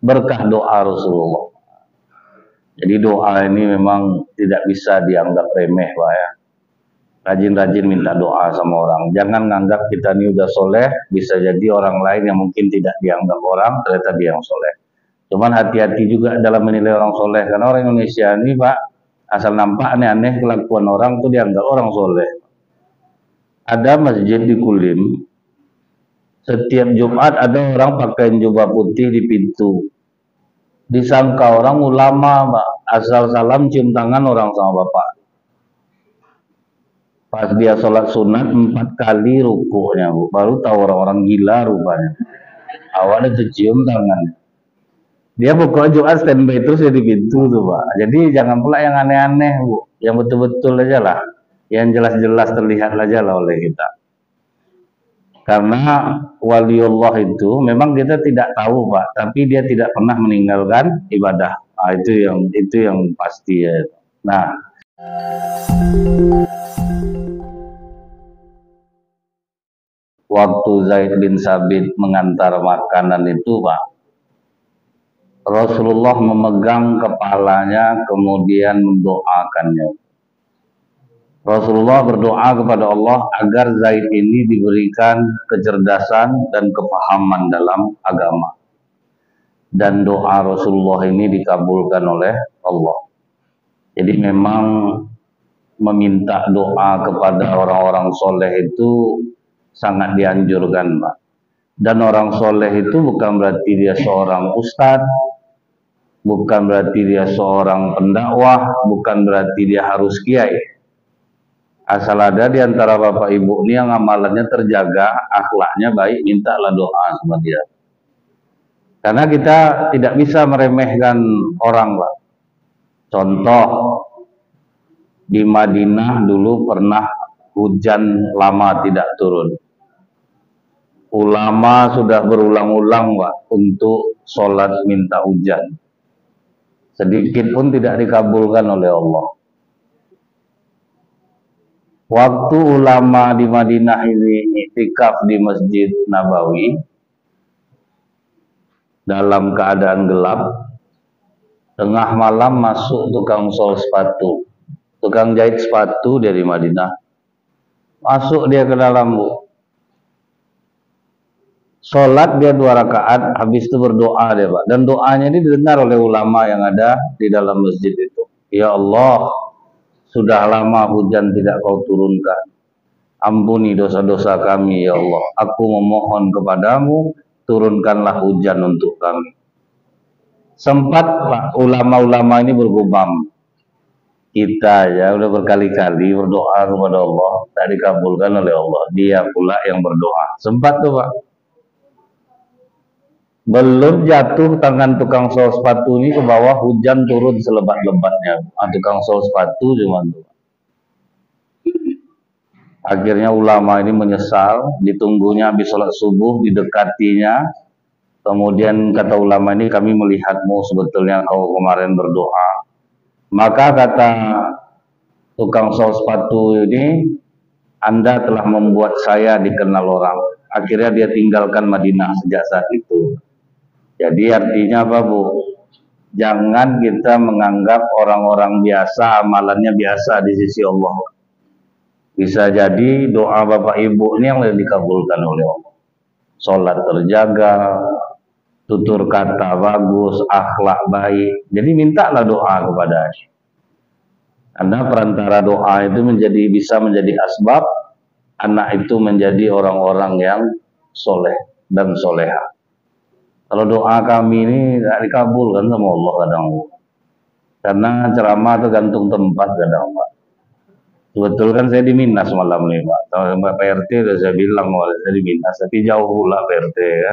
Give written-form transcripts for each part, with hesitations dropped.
berkah doa Rasulullah. Jadi doa ini memang tidak bisa dianggap remeh, Pak ya. Rajin-rajin minta doa sama orang. Jangan nganggap kita ini udah soleh, bisa jadi orang lain yang mungkin tidak dianggap orang, ternyata dia yang soleh. Cuman hati-hati juga dalam menilai orang soleh, karena orang Indonesia ini Pak, asal nampak aneh-aneh kelakuan orang tuh dianggap orang soleh. Ada masjid di Kulim, setiap Jumat ada orang pakai jubah putih di pintu. Disangka orang ulama, Pak. Asal salam cium tangan orang sama Bapak. Pas dia sholat sunat 4 kali rukuknya, Bu. Baru tahu orang-orang gila rupanya. Awalnya tuh cium tangan. Dia pokoknya Jumat standby terus ya di pintu tuh, Pak. Jadi jangan pula yang aneh-aneh, Bu. Yang betul-betul aja lah. Yang jelas-jelas terlihat aja lah oleh kita. Karena waliullah itu memang kita tidak tahu, Pak. Tapi dia tidak pernah meninggalkan ibadah. Nah, itu yang pasti ya. Nah, waktu Zaid bin Sabit mengantar makanan itu, Pak, Rasulullah memegang kepalanya kemudian mendoakannya. Rasulullah berdoa kepada Allah agar Zaid ini diberikan kecerdasan dan kepahaman dalam agama. Dan doa Rasulullah ini dikabulkan oleh Allah. Jadi memang meminta doa kepada orang-orang soleh itu sangat dianjurkan, Pak. Dan orang soleh itu bukan berarti dia seorang ustadz, bukan berarti dia seorang pendakwah, bukan berarti dia harus kiai. Asal ada di antara bapak ibu ini yang amalannya terjaga, akhlaknya baik, mintalah doa sama dia. Karena kita tidak bisa meremehkan orang, Pak. Contoh, di Madinah dulu pernah hujan lama tidak turun. Ulama sudah berulang-ulang, Pak, untuk sholat minta hujan. Sedikit pun tidak dikabulkan oleh Allah. Waktu ulama di Madinah ini iktikaf di Masjid Nabawi, dalam keadaan gelap, tengah malam masuk tukang sol sepatu, tukang jahit sepatu dari Madinah. Masuk dia ke dalam, Bu. Sholat dia 2 rakaat, habis itu berdoa dia, Pak. Dan doanya ini didengar oleh ulama yang ada di dalam masjid itu. Ya Allah, sudah lama hujan tidak kau turunkan. Ampuni dosa-dosa kami, ya Allah. Aku memohon kepadamu, turunkanlah hujan untuk kami. Sempat Pak, ulama-ulama ini bergumam. Kita ya udah berkali-kali berdoa kepada Allah, tak dikabulkan oleh Allah. Dia pula yang berdoa. Sempat tuh, Pak. Belum jatuh tangan tukang sol sepatu ini ke bawah, hujan turun selebat-lebatnya. Tukang sol sepatu cuma tuh. Akhirnya ulama ini menyesal, ditunggunya habis sholat subuh, didekatinya. Kemudian kata ulama ini, kami melihatmu sebetulnya kau kemarin berdoa. Maka kata tukang sol sepatu ini, Anda telah membuat saya dikenal orang. Akhirnya dia tinggalkan Madinah sejak saat itu. Jadi artinya apa, Bu? Jangan kita menganggap orang-orang biasa, amalannya biasa di sisi Allah. Bisa jadi doa Bapak Ibu ini yang lebih dikabulkan oleh Allah. Sholat terjaga, tutur kata bagus, akhlak baik. Jadi mintalah doa kepada Allah. Karena perantara doa itu bisa menjadi asbab anak itu menjadi orang-orang yang soleh dan soleha. Kalau doa kami ini tidak dikabulkan sama Allah kadang. Karena ceramah tergantung tempat kadang, Pak. Betul kan saya di Minas malam ini, Pak. Sama Mbak PRT udah saya bilang saya di Minas, tapi jauh pula PRT ya.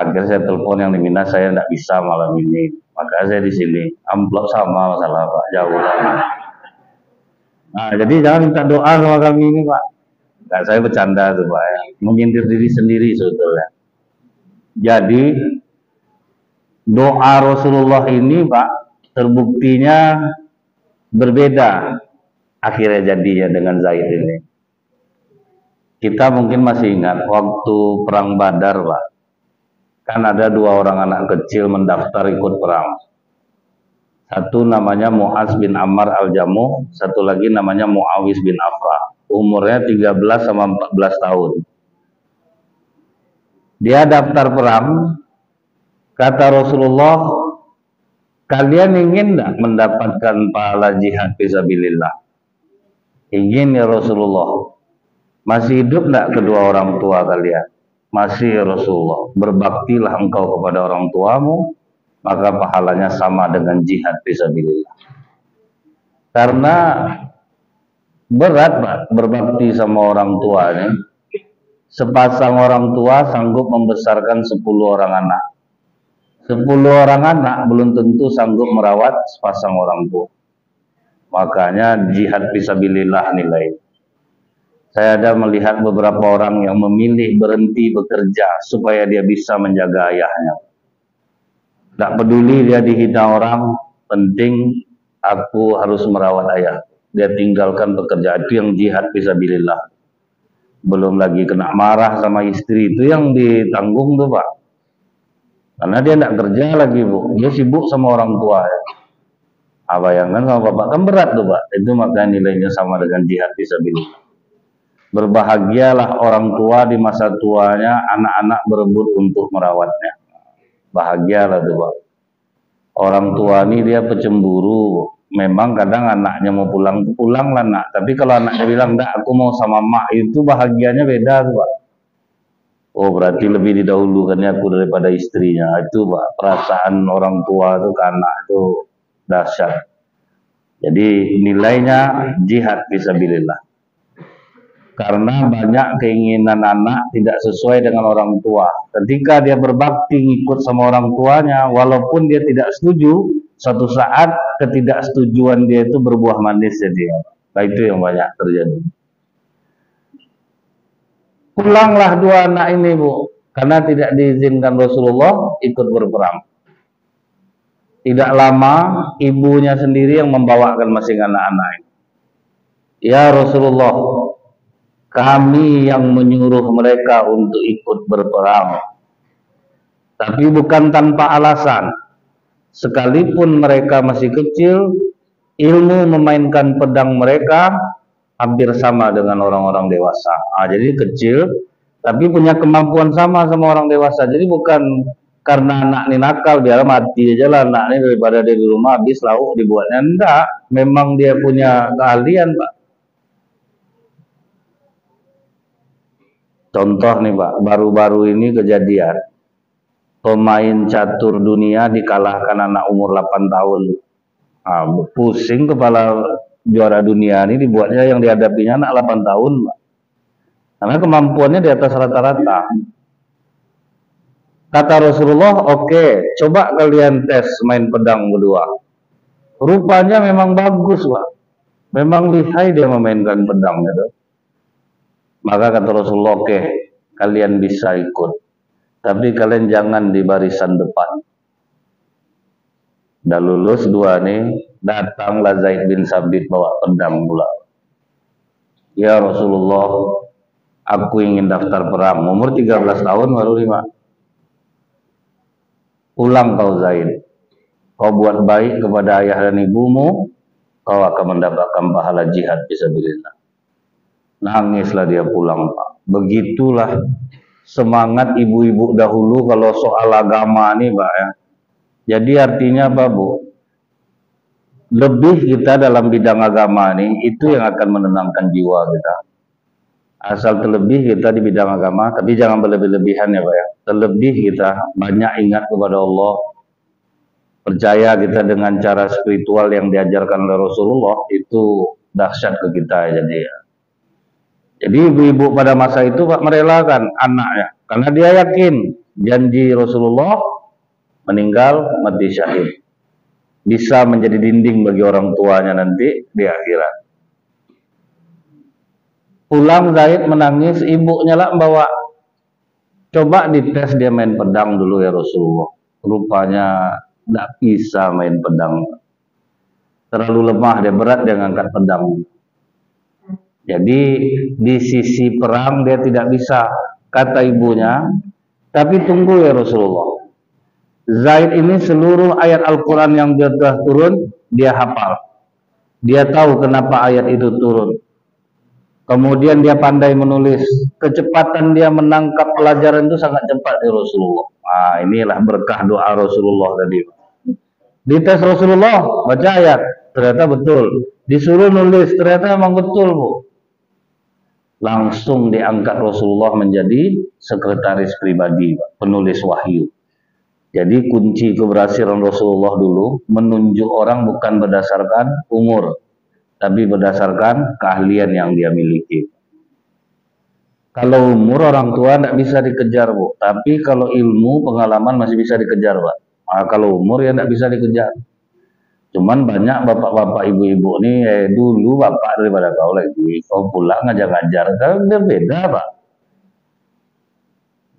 Akhirnya saya telepon yang di Minas, saya tidak bisa malam ini. Maka saya di sini. Amplop sama masalah, Pak, jauh banget. Nah, jadi jangan minta doa sama kami ini, Pak. Nah, saya bercanda tuh, Pak. Ya. Menyindir diri sendiri sebetulnya. Jadi doa Rasulullah ini, Pak, terbuktinya berbeda akhirnya jadinya dengan Zaid ini. Kita mungkin masih ingat waktu perang Badar, Pak. kan ada dua orang anak kecil mendaftar ikut perang. Satu namanya Mu'az bin Ammar al-Jamuh, satu lagi namanya Mu'awis bin Afra. Umurnya 13 sama 14 tahun. Dia daftar perang. Kata Rasulullah, kalian ingin tidak mendapatkan pahala jihad fisabilillah? Ingin ya Rasulullah. Masih hidup tidak kedua orang tua kalian? Masih ya Rasulullah. Berbaktilah engkau kepada orang tuamu, maka pahalanya sama dengan jihad fisabilillah. Karena berat Pak berbakti sama orang tua nih. Sepasang orang tua sanggup membesarkan 10 orang anak. 10 orang anak belum tentu sanggup merawat sepasang orang tua. Makanya jihad fisabilillah nilai. Saya ada melihat beberapa orang yang memilih berhenti bekerja supaya dia bisa menjaga ayahnya. Tidak peduli dia dihina orang, penting aku harus merawat ayah. Dia tinggalkan pekerjaan, itu yang jihad fisabilillah. Belum lagi kena marah sama istri, itu yang ditanggung tuh Pak. Karena dia tidak kerja lagi Bu, dia sibuk sama orang tua ya. Bayangkan sama bapak, kan berat tuh Pak. Itu makanya nilainya sama dengan jihad fisabilillah. Berbahagialah orang tua di masa tuanya, anak-anak berebut untuk merawatnya. Bahagialah tuh Pak. Orang tua ini dia pecemburu. Memang kadang anaknya mau pulang, pulanglah nak. Tapi kalau anaknya bilang, enggak aku mau sama mak, itu bahagianya beda tuh Pak. Oh berarti lebih didahulukannya aku daripada istrinya. Itu Pak, perasaan orang tua itu ke anak itu dahsyat. Jadi nilainya jihad fisabilillah. Karena banyak keinginan anak tidak sesuai dengan orang tua. Ketika dia berbakti ngikut sama orang tuanya, walaupun dia tidak setuju, suatu saat ketidaksetujuan dia itu berbuah manis jadi. Nah itu yang banyak terjadi. Pulanglah dua anak ini Bu, karena tidak diizinkan Rasulullah ikut berperang. Tidak lama ibunya sendiri yang membawakan masing anak-anak. Ya Rasulullah, kami yang menyuruh mereka untuk ikut berperang. Tapi bukan tanpa alasan. Sekalipun mereka masih kecil, ilmu memainkan pedang mereka hampir sama dengan orang-orang dewasa. Jadi kecil, tapi punya kemampuan sama orang dewasa. Jadi bukan karena anak ini nakal, biar mati aja lah anak ini daripada dia di rumah habis lauk dibuatnya. Enggak, memang dia punya keahlian Pak. Contoh nih Pak, baru-baru ini kejadian pemain catur dunia dikalahkan anak umur 8 tahun. Pusing kepala juara dunia ini dibuatnya yang dihadapinya anak 8 tahun Pak. Karena kemampuannya di atas rata-rata. Kata Rasulullah, oke, coba kalian tes main pedang berdua. Rupanya memang bagus Pak. Memang lihai dia memainkan pedang gitu. Maka kata Rasulullah, oke, kalian bisa ikut. Tapi kalian jangan di barisan depan. Dah lulus dua nih, datanglah Zaid bin Sabit bawa pedang pula. Ya Rasulullah, aku ingin daftar perang. Umur 13 tahun baru 5. Pulang kau Zaid. Kau buat baik kepada ayah dan ibumu, kau akan mendapatkan pahala jihad fisabilillah. Nangislah dia pulang Pak. Begitulah semangat ibu-ibu dahulu kalau soal agama nih Pak ya. Jadi artinya apa Bu? Lebih kita dalam bidang agama nih, itu yang akan menenangkan jiwa kita. Asal terlebih kita di bidang agama, tapi jangan berlebih-lebihan ya Pak ya. Terlebih kita banyak ingat kepada Allah. Percaya kita dengan cara spiritual yang diajarkan oleh Rasulullah, itu dahsyat ke kita jadi ya. Jadi ibu-ibu pada masa itu Pak merelakan anaknya karena dia yakin janji Rasulullah meninggal mati syahid bisa menjadi dinding bagi orang tuanya nanti di akhirat. Pulang Zaid menangis, ibunya lah membawa, coba dites dia main pedang dulu ya Rasulullah. Rupanya tidak bisa main pedang, terlalu lemah dia, berat dia ngangkat pedang. Jadi di sisi perang dia tidak bisa. Kata ibunya, Tapi tunggu ya Rasulullah. Zaid ini seluruh ayat Al-Quran yang dia telah turun, dia hafal. Dia tahu kenapa ayat itu turun. Kemudian dia pandai menulis. Kecepatan dia menangkap pelajaran itu sangat cepat ya Rasulullah. Nah, inilah berkah doa Rasulullah tadi. Dites Rasulullah, baca ayat, ternyata betul. Disuruh nulis, ternyata memang betul, Bu. Langsung diangkat Rasulullah menjadi sekretaris pribadi, penulis wahyu. Jadi kunci keberhasilan Rasulullah dulu menunjuk orang bukan berdasarkan umur, tapi berdasarkan keahlian yang dia miliki. Kalau umur orang tua tidak bisa dikejar, Bu. Tapi kalau ilmu, pengalaman masih bisa dikejar, Pak. Nah, kalau umur ya tidak bisa dikejar. Cuman banyak bapak-bapak ibu-ibu nih, dulu bapak daripada kau lagi, kau pulang ngajar-ngajar, kan dia beda, Pak.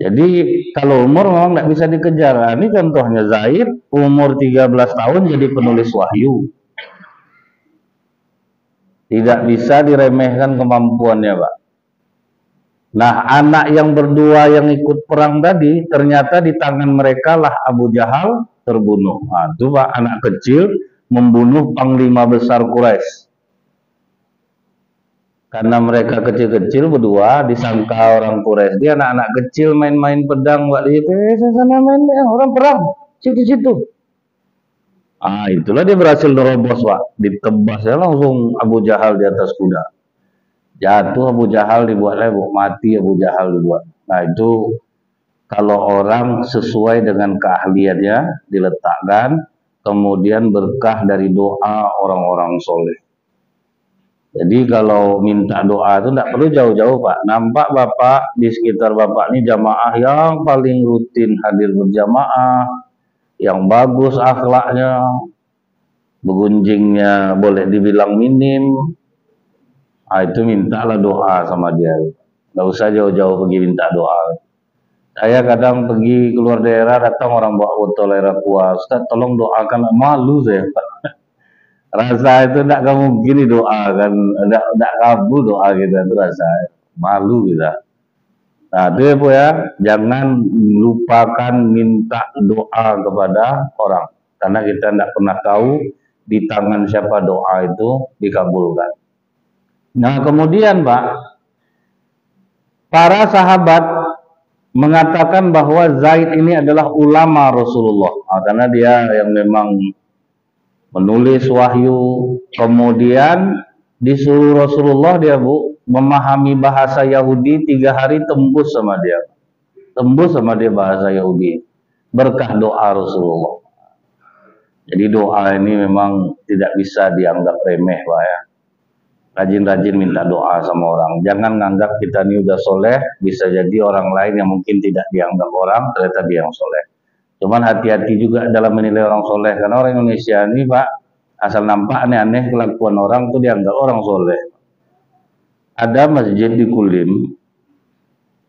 Jadi kalau umur memang tidak bisa dikejar. Nah, ini contohnya Zaid, umur 13 tahun jadi penulis wahyu. Tidak bisa diremehkan kemampuannya, Pak. Nah, anak yang berdua yang ikut perang tadi, ternyata di tangan mereka lah Abu Jahal terbunuh. Nah, itu Pak, anak kecil membunuh panglima besar Quraisy. Karena mereka kecil-kecil berdua, disangka orang Quraisy. Dia anak-anak kecil main-main pedang, Pak. Dia sana main orang perang, situ-situ. Ah, itulah dia berhasil nerobos, Pak. Ditebasnya langsung Abu Jahal di atas kuda. Jatuh Abu Jahal dibuatlah, Bu. Mati Abu Jahal dibuat. Nah, itu kalau orang sesuai dengan keahliannya diletakkan, kemudian berkah dari doa orang-orang soleh. Jadi kalau minta doa itu tidak perlu jauh-jauh, Pak. Nampak Bapak di sekitar Bapak ini jamaah yang paling rutin hadir berjamaah, yang bagus akhlaknya, begunjingnya boleh dibilang minim. Nah, itu mintalah doa sama dia. Nggak usah jauh-jauh pergi minta doa. Saya kadang pergi keluar daerah, datang orang bawa botol air aqua, Ustaz tolong doakan, malu saya, Pak. Rasa itu tidak mungkin didoakan, tidak kabul doa kita itu rasa malu kita. Nah itu ya Bu ya, jangan lupakan minta doa kepada orang, karena kita tidak pernah tahu di tangan siapa doa itu dikabulkan. Nah kemudian Pak, para sahabat mengatakan bahwa Zaid ini adalah ulama Rasulullah, karena dia yang memang menulis wahyu, kemudian disuruh Rasulullah dia Bu memahami bahasa Yahudi 3 hari tembus sama dia bahasa Yahudi, berkah doa Rasulullah. Jadi doa ini memang tidak bisa dianggap remeh, Pak ya. Rajin-rajin minta doa sama orang, jangan nganggap kita ini udah soleh, bisa jadi orang lain yang mungkin tidak dianggap orang, ternyata dia yang soleh. Cuman hati-hati juga dalam menilai orang soleh, karena orang Indonesia ini Pak, asal nampak aneh-aneh kelakuan orang tuh dianggap orang soleh. Ada masjid di Kulim,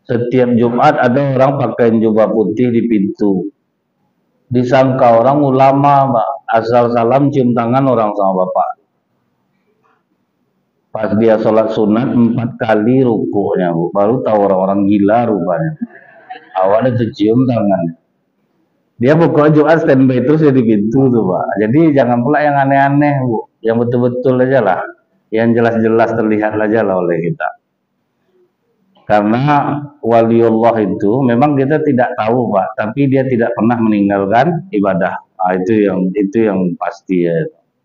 setiap Jumat ada orang pakai jubah putih di pintu. Disangka orang ulama, Pak. Asal salam cium tangan orang sama Bapak. Pas dia sholat sunat 4 kali rukuknya, Bu. Baru tahu orang-orang gila rupanya. Awalnya cium tangan. Dia pokoknya Jumat standby terus ya di pintu tuh Pak. Jadi jangan pula yang aneh-aneh Bu. Yang betul-betul aja lah. Yang jelas-jelas terlihat aja lah oleh kita. Karena waliullah itu memang kita tidak tahu Pak. Tapi dia tidak pernah meninggalkan ibadah. Nah, itu yang pasti ya.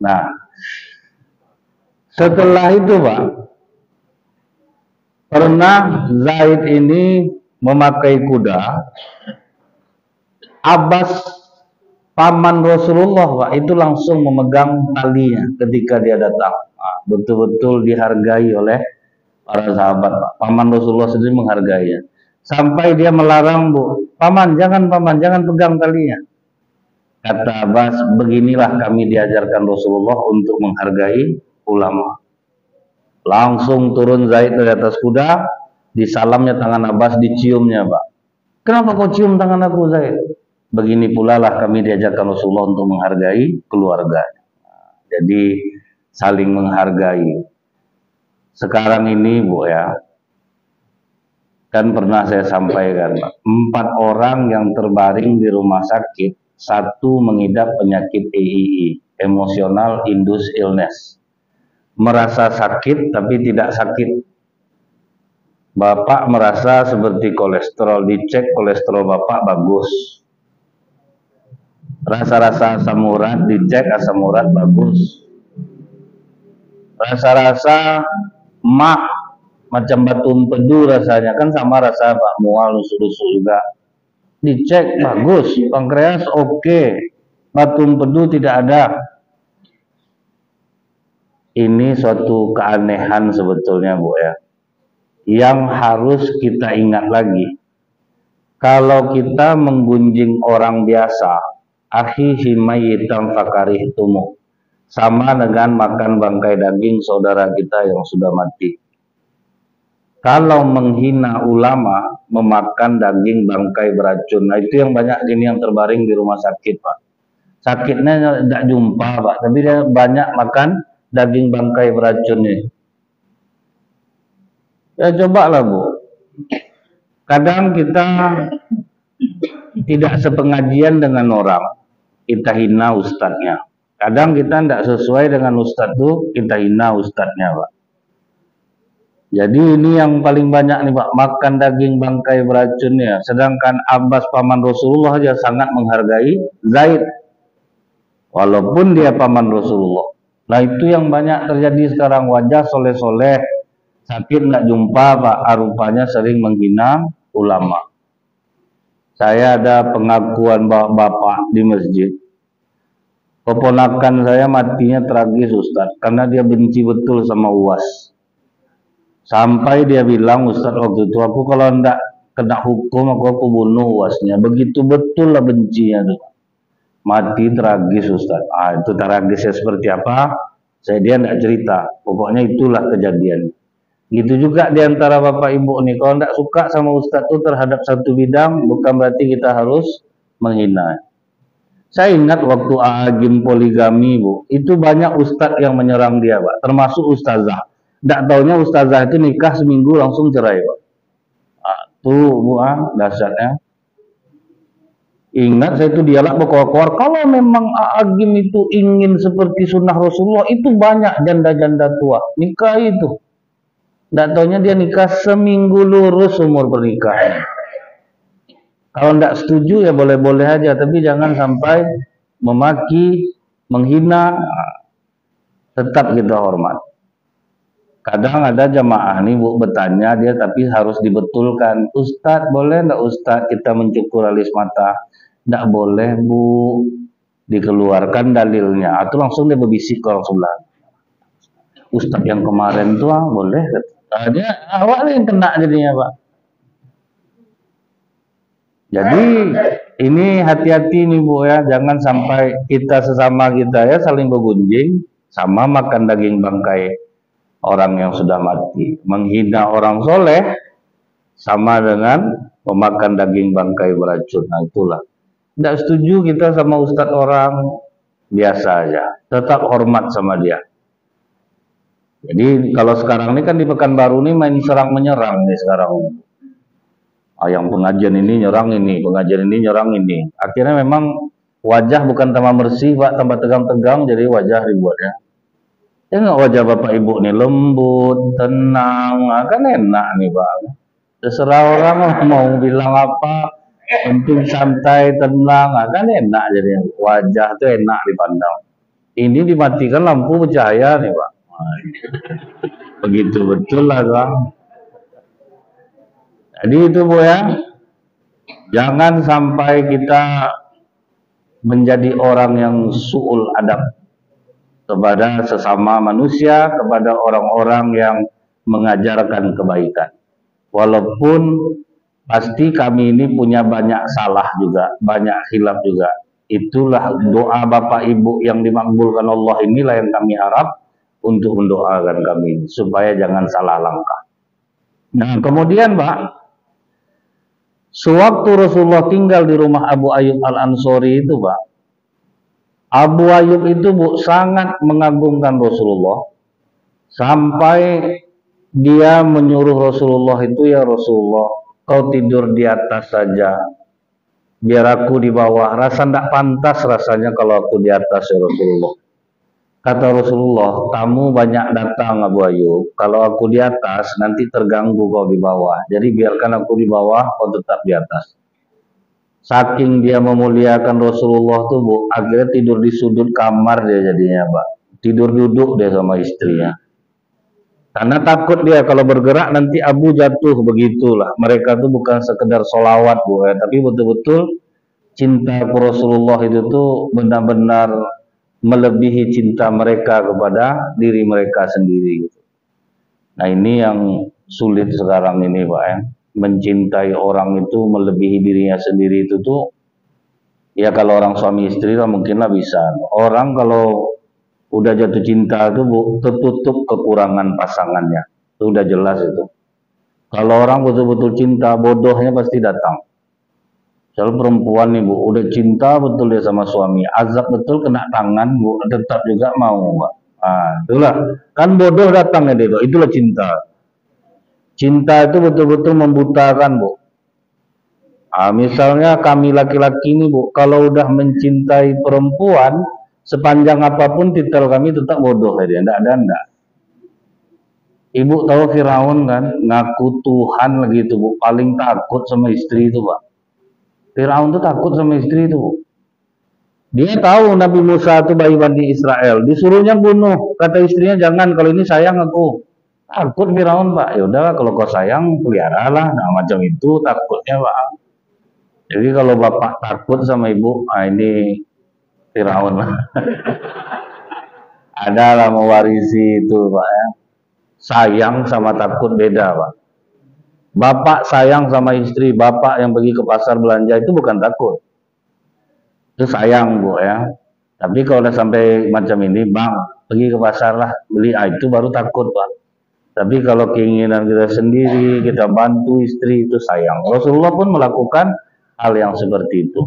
Nah, setelah itu Pak, pernah Zaid ini memakai kuda. Abbas paman Rasulullah Pak, itu langsung memegang talinya ketika dia datang. Nah, betul-betul dihargai oleh para sahabat Pak. Paman Rasulullah sendiri menghargainya. Sampai dia melarang Bu, paman jangan pegang talinya. Kata Abbas, beginilah kami diajarkan Rasulullah untuk menghargai ulama. Langsung turun Zaid dari atas kuda, disalamnya tangan Abbas, diciumnya Pak. Kenapa kau cium tangan aku Zaid? Begini pula lah kami diajarkan Rasulullah untuk menghargai keluarga. Jadi saling menghargai. Sekarang ini Bu ya, Kan pernah saya sampaikan, Pak, 4 orang yang terbaring di rumah sakit, 1 mengidap penyakit EII, emotional induced illness. Merasa sakit tapi tidak sakit. Bapak merasa seperti kolesterol, dicek kolesterol Bapak bagus. Rasa-rasa asam urat, dicek asam urat bagus. Rasa-rasa mak macam batu empedu rasanya, kan sama rasa Pak, mual, lusuh-lusuh juga. Dicek bagus, pankreas oke, batu empedu tidak ada. Ini suatu keanehan sebetulnya, Bu ya, yang harus kita ingat lagi. Kalau kita menggunjing orang biasa, akhihi mayyitan fakarihtumu, sama dengan makan bangkai daging saudara kita yang sudah mati. Kalau menghina ulama, memakan daging bangkai beracun. Nah, itu yang banyak ini yang terbaring di rumah sakit, Pak. Sakitnya tidak jumpa, Pak, tapi dia banyak makan daging bangkai beracun ini. Ya cobalah, Bu. Kadang kita tidak sepengajian dengan orang, kita hina ustadznya. Kadang kita tidak sesuai dengan ustadz itu, kita hina ustadznya, Pak. Jadi ini yang paling banyak nih, Pak, makan daging bangkai beracunnya. Sedangkan Abbas paman Rasulullah aja sangat menghargai Zaid, walaupun dia paman Rasulullah. Nah, itu yang banyak terjadi sekarang, wajah soleh-soleh, sakit nggak jumpa, Pak, rupanya sering menghina ulama. Saya ada pengakuan bapak di masjid. Keponakan saya matinya tragis, Ustadz, karena dia benci betul sama UAS. Sampai dia bilang, Ustadz, waktu itu aku kalau enggak kena hukum, aku bunuh UASnya. Begitu betul lah bencinya tuh. Mati tragis, Ustadz. Itu tragisnya seperti apa? Dia enggak cerita. Pokoknya itulah kejadian. Gitu juga diantara Bapak Ibu nih. Kalau enggak suka sama Ustadz tuh terhadap satu bidang, bukan berarti kita harus menghina. Saya ingat waktu Agim poligami, Bu. Itu banyak Ustadz yang menyerang dia, Pak. Termasuk Ustazah. Tidak taunya ustazah itu nikah seminggu langsung cerai, Pak. Tuh, Bu, dahsyatnya. Ingat saya itu dialog berkoar-koar, kalau memang Agim itu ingin seperti sunnah Rasulullah, itu banyak janda-janda tua nikah itu. Tidak taunya dia nikah seminggu lurus umur pernikahan. Kalau tidak setuju ya boleh-boleh aja, tapi jangan sampai memaki, menghina. Tetap kita hormat. Kadang ada jamaah nih, Bu, bertanya dia tapi harus dibetulkan. Ustadz, boleh enggak Ustadz kita mencukur alis mata? Enggak boleh, Bu. Dikeluarkan dalilnya. Atau langsung dia berbisik ke orang sebelah. Ustadz yang kemarin tuh boleh. Dia awalnya yang kena jadinya, Pak. Jadi ini hati-hati nih, Bu ya. Jangan sampai kita sesama kita ya saling bergunjing, sama makan daging bangkai orang yang sudah mati. Menghina orang soleh sama dengan memakan daging bangkai beracun. Nah, itulah. Tidak setuju kita sama ustadz orang biasa aja, tetap hormat sama dia. Jadi kalau sekarang ini kan di Pekanbaru ini main serang menyerang nih sekarang. Yang pengajian ini nyerang ini, pengajian ini nyerang ini. Akhirnya memang wajah bukan tambah bersih, Pak, tambah tegang-tegang, jadi wajah dibuatnya. Ya nggak, wajah Bapak Ibu nih lembut, tenang, kan enak nih, Pak. Terserah orang mau bilang apa, penting santai, tenang, kan enak jadi wajah tuh enak dipandang. Ini dimatikan lampu bercahaya nih, Pak. Begitu betul lah, Bang. Jadi itu, Bu ya. Jangan sampai kita menjadi orang yang su'ul adab kepada sesama manusia, kepada orang-orang yang mengajarkan kebaikan. Walaupun pasti kami ini punya banyak salah juga, banyak khilaf juga. Itulah doa Bapak Ibu yang dimakbulkan Allah, inilah yang kami harap untuk mendoakan kami supaya jangan salah langkah. Nah, kemudian, Pak, sewaktu Rasulullah tinggal di rumah Abu Ayyub Al-Ansori itu, Pak, Abu Ayyub itu, Bu, sangat mengagungkan Rasulullah sampai dia menyuruh Rasulullah itu, ya Rasulullah, kau tidur di atas saja, biar aku di bawah. Rasa tidak pantas rasanya kalau aku di atas ya Rasulullah. Kata Rasulullah, tamu banyak datang Abu Ayyub. Kalau aku di atas, nanti terganggu kau di bawah. Jadi biarkan aku di bawah, kau tetap di atas. Saking dia memuliakan Rasulullah tuh, Bu, akhirnya tidur di sudut kamar dia jadinya, Pak. Tidur duduk dia sama istrinya. Karena takut dia kalau bergerak nanti Abu jatuh, begitulah. Mereka tuh bukan sekedar solawat, Bu, ya, tapi betul-betul cinta Rasulullah itu tuh benar-benar melebihi cinta mereka kepada diri mereka sendiri. Nah, ini yang sulit sekarang ini, Pak, ya. Mencintai orang itu melebihi dirinya sendiri itu tuh, ya kalau orang suami istri lah mungkinlah bisa. Orang kalau udah jatuh cinta itu, Bu, tertutup kekurangan pasangannya. Itu udah jelas itu. Kalau orang betul-betul cinta, bodohnya pasti datang. Kalau perempuan nih, Bu, udah cinta betul dia sama suami, azab betul kena tangan, Bu, tetap juga mau, Pak. Ah, itulah. Kan bodoh datangnya dia, itulah cinta. Cinta itu betul-betul membutakan, Bu. Ah, misalnya kami laki-laki ini, Bu, kalau udah mencintai perempuan, sepanjang apapun titel kami tetap bodoh ya dia, enggak. Ibu tahu Firaun kan, ngaku Tuhan lagi itu, Bu, paling takut sama istri itu, Pak. Firaun tuh takut sama istri itu, Bu. Dia tahu Nabi Musa itu bayi Bani Israel, disuruhnya bunuh, kata istrinya jangan, kalau ini sayang aku. Takut Firaun, Pak. Ya udah kalau kau sayang peliharalah. Nah, macam itu takutnya, Pak. Jadi kalau bapak takut sama ibu, ah ini Firaun lah. Ada lah mewarisi itu, Pak, ya. Sayang sama takut beda, Pak. Bapak sayang sama istri, bapak yang pergi ke pasar belanja itu bukan takut. Itu sayang, Bu, ya. Tapi kalau udah sampai macam ini, Bang, pergi ke pasar lah, beli, ah itu baru takut, Pak. Tapi kalau keinginan kita sendiri, kita bantu istri, itu sayang. Rasulullah pun melakukan hal yang seperti itu.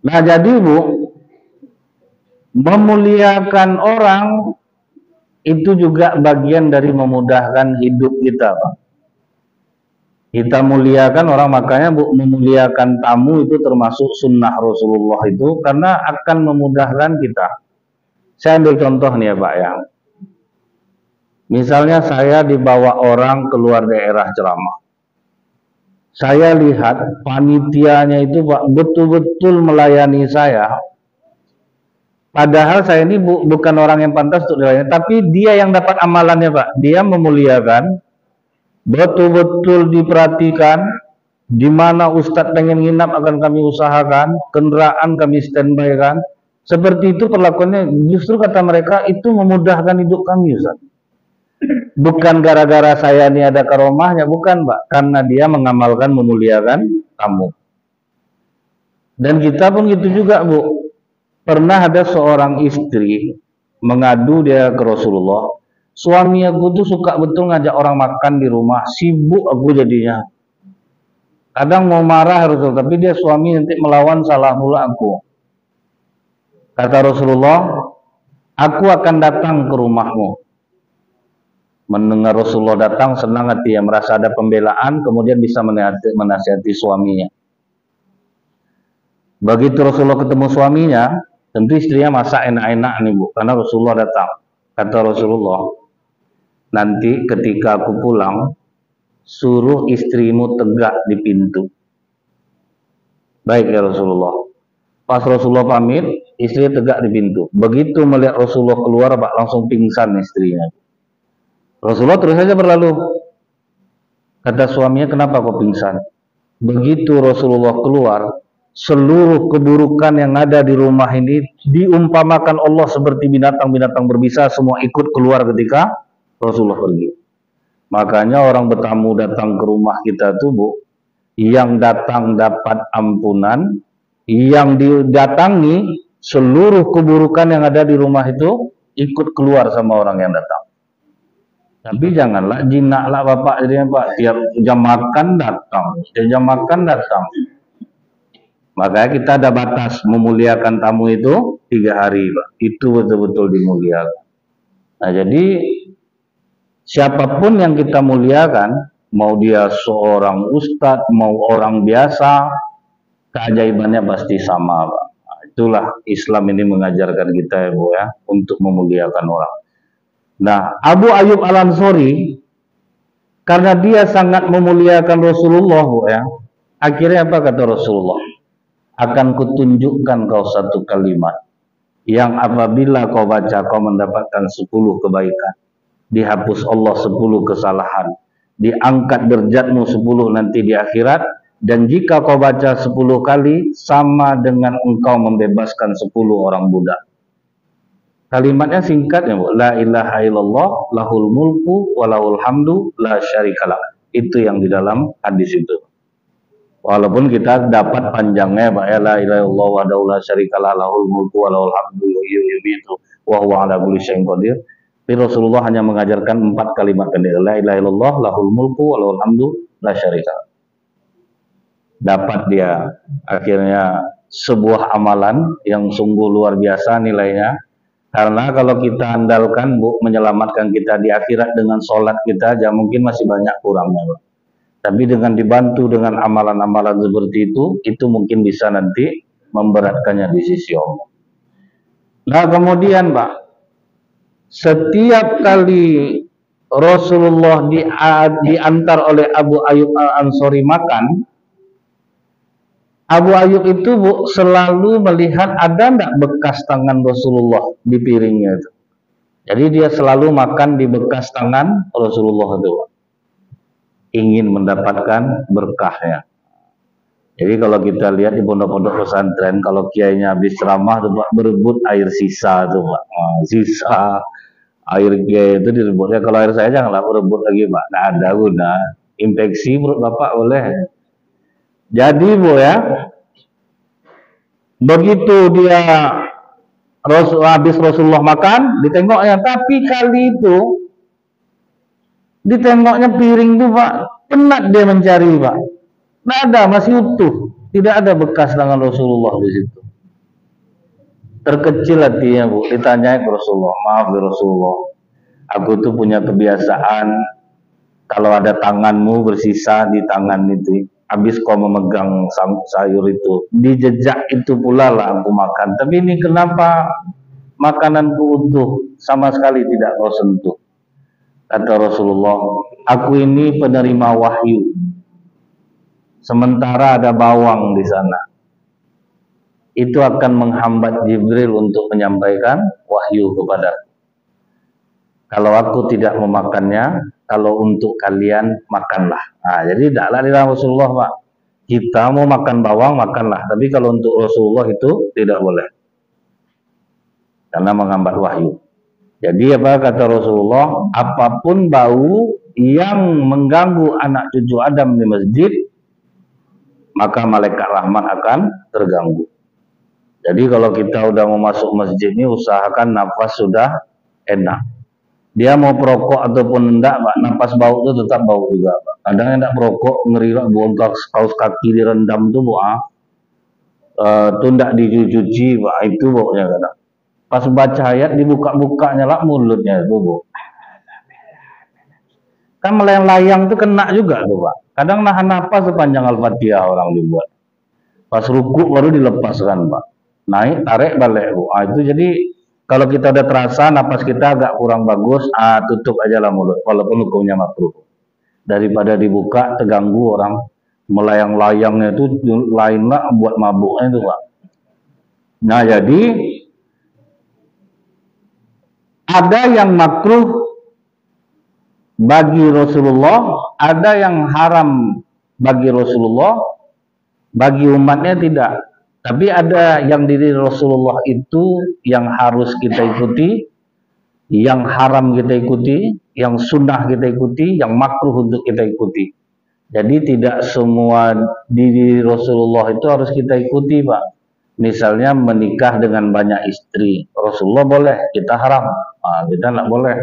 Nah, jadi, Bu, memuliakan orang itu juga bagian dari memudahkan hidup kita, Pak. Kita muliakan orang, makanya, Bu, memuliakan tamu itu termasuk sunnah Rasulullah itu, karena akan memudahkan kita. Saya ambil contoh nih ya, Pak, ya. Misalnya saya dibawa orang keluar daerah ceramah. Saya lihat panitianya itu, Pak, betul-betul melayani saya. Padahal saya ini bukan orang yang pantas untuk dilayani, tapi dia yang dapat amalannya, Pak. Dia memuliakan, betul-betul diperhatikan, di mana Ustadz pengen nginap akan kami usahakan, kendaraan kami standby kan. Seperti itu perlakuannya, justru kata mereka itu memudahkan hidup kami, Ustadz. Bukan gara-gara saya ini ada karomahnya, bukan, Pak, karena dia mengamalkan memuliakan tamu. Dan kita pun gitu juga, Bu. Pernah ada seorang istri mengadu dia ke Rasulullah, suami aku tuh suka betul ngajak orang makan di rumah, sibuk aku jadinya. Kadang mau marah Rasul, tapi dia suami nanti melawan, salah mula aku. Kata Rasulullah, aku akan datang ke rumahmu. Mendengar Rasulullah datang, senang hati, ya, merasa ada pembelaan, kemudian bisa menasihati suaminya. Begitu Rasulullah ketemu suaminya, tentu istrinya masak enak-enak nih, Bu, karena Rasulullah datang. Kata Rasulullah, nanti ketika aku pulang, suruh istrimu tegak di pintu. Baik ya Rasulullah. Pas Rasulullah pamit, istri tegak di pintu. Begitu melihat Rasulullah keluar, Pak, langsung pingsan istrinya. Rasulullah terus saja berlalu. Kata suaminya, kenapa kau pingsan? Begitu Rasulullah keluar, seluruh keburukan yang ada di rumah ini diumpamakan Allah seperti binatang-binatang berbisa, semua ikut keluar ketika Rasulullah pergi. Makanya orang bertamu datang ke rumah kita tuh, Bu, yang datang dapat ampunan, yang didatangi seluruh keburukan yang ada di rumah itu ikut keluar sama orang yang datang. Tapi janganlah jinaklah Bapak jadinya, Pak, tiap jam makan datang. Makanya kita ada batas memuliakan tamu itu 3 hari, Pak. Itu betul-betul dimuliakan. Nah, jadi siapapun yang kita muliakan, mau dia seorang ustadz, mau orang biasa, keajaibannya pasti sama, Pak. Nah, itulah Islam ini mengajarkan kita ya Bu ya, untuk memuliakan orang. Nah, Abu Ayyub Al-Ansori karena dia sangat memuliakan Rasulullah Bu ya. Akhirnya apa kata Rasulullah? Akan kutunjukkan kau satu kalimat yang apabila kau baca kau mendapatkan 10 kebaikan, dihapus Allah 10 kesalahan, diangkat derajatmu 10 nanti di akhirat, dan jika kau baca 10 kali sama dengan engkau membebaskan 10 orang budak. Kalimatnya singkat ya Bu, la ilaha illallah lahul mulku walahul hamdu la syarikalah. Itu yang di dalam hadis itu. Walaupun kita dapat panjangnya Pak ya, la ilaha illallah wahdahu la syarikalah lahul mulku walahul hamdu yuhyitu wa huwa ala kulli syai'in qadir. Tapi Rasulullah hanya mengajarkan 4 kalimat pendek, la ilaha illallah lahul mulku walahul hamdu la syarikalah. Dapat dia akhirnya sebuah amalan yang sungguh luar biasa nilainya. Karena kalau kita andalkan Bu menyelamatkan kita di akhirat dengan sholat kita aja mungkin masih banyak kurangnya Bu. Tapi dengan dibantu dengan amalan-amalan seperti itu mungkin bisa nanti memberatkannya di sisi Allah. Nah kemudian Pak, setiap kali Rasulullah diantar oleh Abu Ayyub Al-Ansori makan, Abu Ayyub itu Bu selalu melihat ada enggak bekas tangan Rasulullah di piringnya itu. Jadi dia selalu makan di bekas tangan Rasulullah itu, Pak. Ingin mendapatkan berkahnya. Jadi kalau kita lihat di pondok-pondok pesantren, kalau kiainya habis ceramah tuh Pak berebut air sisa tuh Pak. Sisa air kiai itu direbutnya. Kalau air saya janganlah berebut lagi Pak. Nah ada guna. Infeksi perut Bapak boleh. Jadi Bu ya, begitu dia habis Rasulullah makan, ditengoknya, tapi kali itu ditengoknya piring tuh Pak, penat dia mencari Pak. Nggak ada, masih utuh, tidak ada bekas tangan Rasulullah di situ. Terkecil hatinya Bu, ditanyai ke Rasulullah, maaf ya Rasulullah, aku tuh punya kebiasaan kalau ada tanganmu bersisa di tangan itu, habis kau memegang sayur itu, di jejak itu pula lah aku makan. Tapi ini kenapa makananku utuh, sama sekali tidak kau sentuh? Kata Rasulullah, aku ini penerima wahyu, sementara ada bawang di sana. Itu akan menghambat Jibril untuk menyampaikan wahyu kepada. Kalau aku tidak memakannya, kalau untuk kalian makanlah. Nah, jadi tidaklah di Rasulullah Pak. Kita mau makan bawang makanlah, tapi kalau untuk Rasulullah itu tidak boleh, karena menghambat wahyu. Jadi apa kata Rasulullah? Apapun bau yang mengganggu anak cucu Adam di masjid, maka malaikat rahmat akan terganggu. Jadi kalau kita udah mau masuk masjid ini, usahakan nafas sudah enak. Dia mau perokok ataupun enggak Pak, nafas bau itu tetap bau juga Pak. Kadang enggak perokok, ngeri Pak, kaos kaki direndam tuh Pak, tundak dicuci Pak, itu baunya kadang. Pas baca ayat dibuka-bukanya lah mulutnya itu Bu. Kan melayang-layang itu kena juga tuh Pak. Kadang nahan nafas sepanjang Al-Fatihah orang dibuat. Pas ruku baru dilepaskan Pak. Naik, tarik, balik Bu. Itu jadi kalau kita udah terasa napas kita agak kurang bagus, tutup aja lah mulut, walaupun hukumnya makruh. Daripada dibuka, terganggu orang, melayang-layangnya itu lain lah buat mabuknya itu Pak. Nah jadi, ada yang makruh bagi Rasulullah, ada yang haram bagi Rasulullah, bagi umatnya tidak. Tapi ada yang diri Rasulullah itu yang harus kita ikuti, yang haram kita ikuti, yang sunnah kita ikuti, yang makruh untuk kita ikuti. Jadi tidak semua diri Rasulullah itu harus kita ikuti Pak. Misalnya menikah dengan banyak istri, Rasulullah boleh, kita haram, kita tidak boleh.